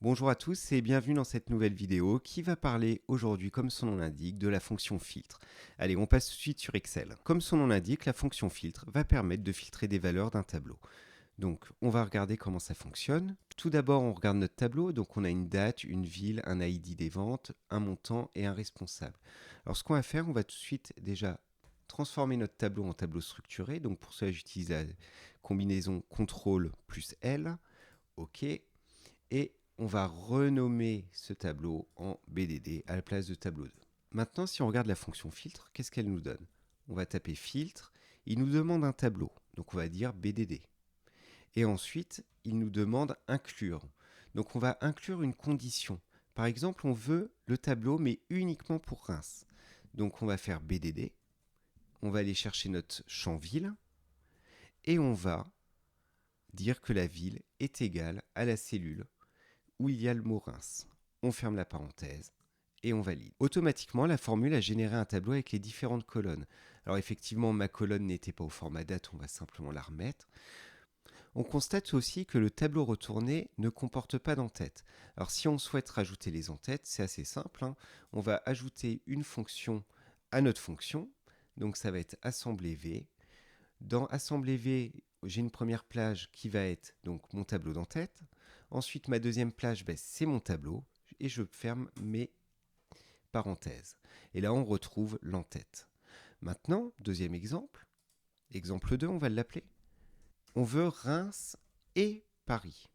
Bonjour à tous et bienvenue dans cette nouvelle vidéo qui va parler aujourd'hui, comme son nom l'indique, de la fonction filtre. Allez, on passe tout de suite sur Excel. Comme son nom l'indique, la fonction filtre va permettre de filtrer des valeurs d'un tableau. Donc, on va regarder comment ça fonctionne. Tout d'abord, on regarde notre tableau. Donc, on a une date, une ville, un ID des ventes, un montant et un responsable. Alors, ce qu'on va faire, on va tout de suite déjà transformer notre tableau en tableau structuré. Donc, pour cela, j'utilise la combinaison CTRL plus L. OK. Et on va renommer ce tableau en BDD à la place de tableau 2. Maintenant, si on regarde la fonction filtre, qu'est-ce qu'elle nous donne? On va taper filtre, il nous demande un tableau, donc on va dire BDD. Et ensuite, il nous demande inclure. Donc on va inclure une condition. Par exemple, on veut le tableau, mais uniquement pour Reims. Donc on va faire BDD, on va aller chercher notre champ ville, et on va dire que la ville est égale à la cellule où il y a le mot Reims. On ferme la parenthèse et on valide. Automatiquement, la formule a généré un tableau avec les différentes colonnes. Alors effectivement, ma colonne n'était pas au format date, on va simplement la remettre. On constate aussi que le tableau retourné ne comporte pas d'entête. Alors si on souhaite rajouter les entêtes, c'est assez simple, hein. On va ajouter une fonction à notre fonction. Donc ça va être assembler V. Dans assembler V, j'ai une première plage qui va être donc mon tableau d'entête. Ensuite, ma deuxième plage, c'est mon tableau et je ferme mes parenthèses. Et là, on retrouve l'entête. Maintenant, deuxième exemple, exemple 2, on va l'appeler. On veut Reims et Paris.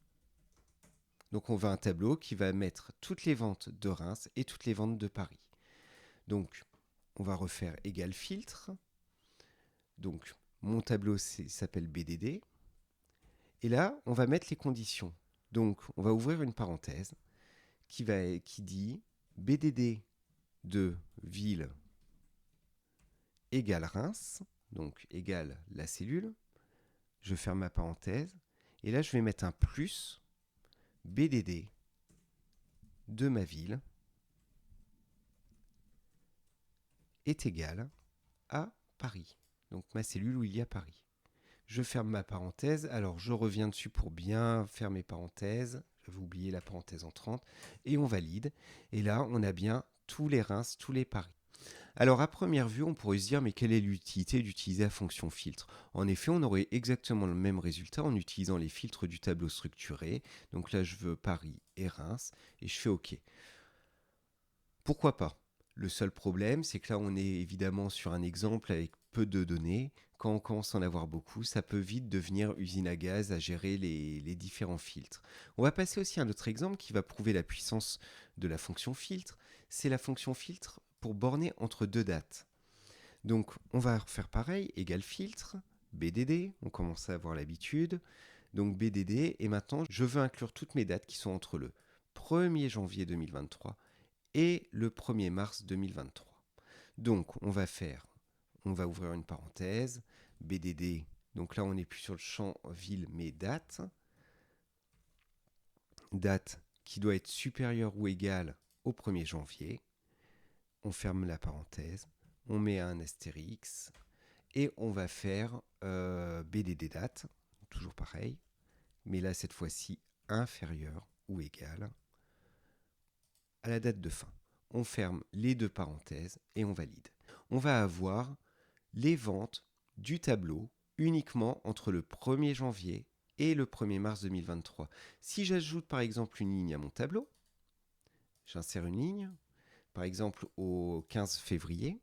Donc, on veut un tableau qui va mettre toutes les ventes de Reims et toutes les ventes de Paris. Donc, on va refaire égal filtre. Donc, mon tableau s'appelle BDD. Et là, on va mettre les conditions. Donc, on va ouvrir une parenthèse qui dit BDD de ville égale Reims, donc égale la cellule. Je ferme ma parenthèse. Et là, je vais mettre un plus BDD de ma ville est égal à Paris. Donc ma cellule où il y a Paris. Je ferme ma parenthèse. Alors, je reviens dessus pour bien faire mes parenthèses. J'avais oublié la parenthèse entrante. Et on valide. Et là, on a bien tous les Reims, tous les Paris. Alors à première vue, on pourrait se dire mais quelle est l'utilité d'utiliser la fonction filtre? En effet, on aurait exactement le même résultat en utilisant les filtres du tableau structuré. Donc là, je veux Paris et Reims et je fais OK. Pourquoi pas? Le seul problème, c'est que là, on est évidemment sur un exemple avec peu de données. Quand on commence à en avoir beaucoup, ça peut vite devenir usine à gaz à gérer les différents filtres. On va passer aussi à un autre exemple qui va prouver la puissance de la fonction filtre. C'est la fonction filtre pour borner entre deux dates. Donc, on va refaire pareil, égal filtre, BDD, on commence à avoir l'habitude. Donc, BDD, et maintenant, je veux inclure toutes mes dates qui sont entre le 1er janvier 2023 et le 1er mars 2023. Donc, on va ouvrir une parenthèse, BDD, donc là, on n'est plus sur le champ ville, mais date. Date qui doit être supérieure ou égale au 1er janvier. On ferme la parenthèse, on met un astérix et on va faire BDD date, toujours pareil, mais là cette fois-ci inférieur ou égal à la date de fin. On ferme les deux parenthèses et on valide. On va avoir les ventes du tableau uniquement entre le 1er janvier et le 1er mars 2023. Si j'ajoute par exemple une ligne à mon tableau, j'insère une ligne, par exemple au 15 février,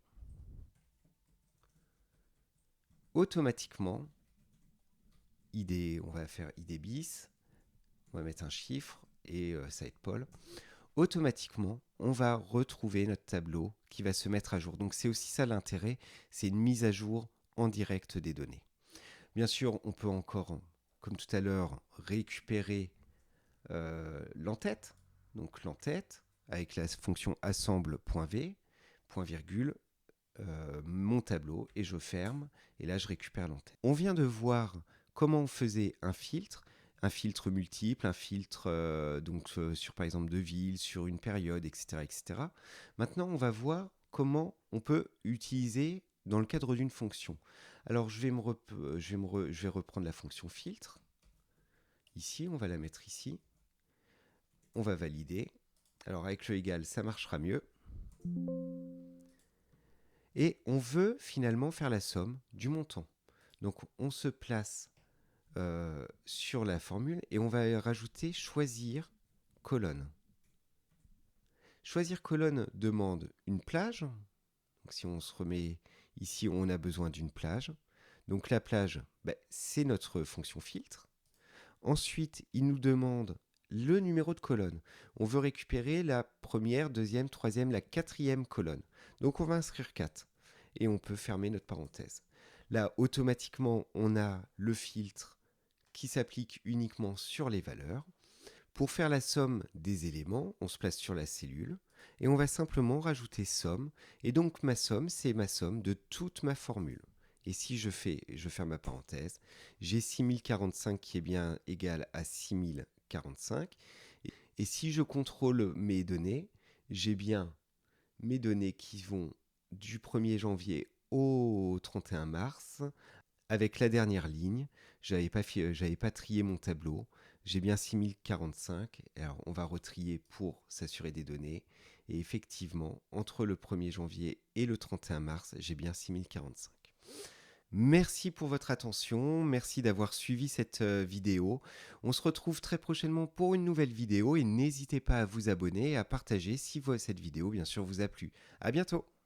automatiquement, on va faire ID bis, on va mettre un chiffre et ça va être Paul. Automatiquement, on va retrouver notre tableau qui va se mettre à jour. Donc c'est aussi ça l'intérêt, c'est une mise à jour en direct des données. Bien sûr, on peut encore, comme tout à l'heure, récupérer l'entête. Donc l'entête avec la fonction assemble.v, point virgule, mon tableau et je ferme et là je récupère l'entête. On vient de voir comment on faisait un filtre multiple, un filtre sur par exemple deux villes, sur une période, etc., etc. Maintenant, on va voir comment on peut utiliser dans le cadre d'une fonction. Alors, je vais reprendre la fonction filtre. Ici, on va la mettre ici. on va valider. Alors avec le égal, ça marchera mieux. Et on veut finalement faire la somme du montant. Donc on se place sur la formule et on va rajouter choisir colonne. Choisir colonne demande une plage. Donc si on se remet ici, on a besoin d'une plage. Donc la plage, c'est notre fonction filtre. Ensuite, il nous demande le numéro de colonne. On veut récupérer la première, deuxième, troisième, la quatrième colonne. Donc on va inscrire 4 et on peut fermer notre parenthèse. Là, automatiquement, on a le filtre qui s'applique uniquement sur les valeurs. Pour faire la somme des éléments, on se place sur la cellule et on va simplement rajouter somme. Et donc ma somme, c'est ma somme de toute ma formule. Et si je ferme ma parenthèse, j'ai 6045 qui est bien égal à 6045. Et si je contrôle mes données, j'ai bien mes données qui vont du 1er janvier au 31 mars. Avec la dernière ligne, j'avais pas trié mon tableau. J'ai bien 6045. Alors on va retrier pour s'assurer des données. Et effectivement, entre le 1er janvier et le 31 mars, j'ai bien 6045. Merci pour votre attention, merci d'avoir suivi cette vidéo. On se retrouve très prochainement pour une nouvelle vidéo et n'hésitez pas à vous abonner et à partager si cette vidéo bien sûr vous a plu. À bientôt.